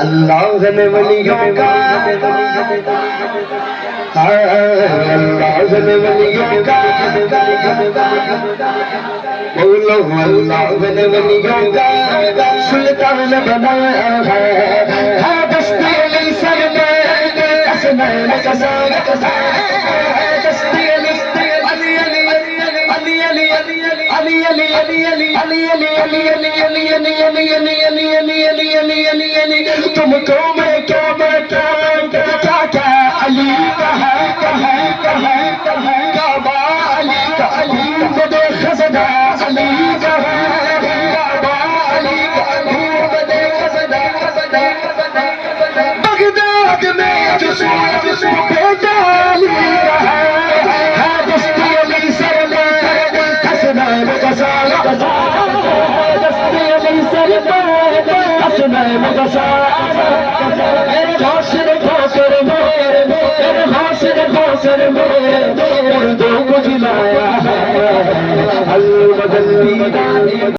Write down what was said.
اللہ نے ولیوں کا اللہ نے ولیوں کا بولو اللہ نے ولیوں کا سلطان بنایا ہے دستے علی سر میں حسنین کا سایہ دستے علی علی علی علی علی علی علی علی تم کو میں کیا بتاؤں کیا کیا علی کا ہے کعبہ علی کا علی بدے خزدہ علی کا ہے کعبہ علی کا علی بدے خزدہ بغداد میں جس بیٹا علی کا ہے دستی علی سر میں حسنین کا سایہ دستی علی سر میں حسنین کا سایہ حاصل خاصر میں حاصل خاصر میں اردو کو جلایا ہے المدلی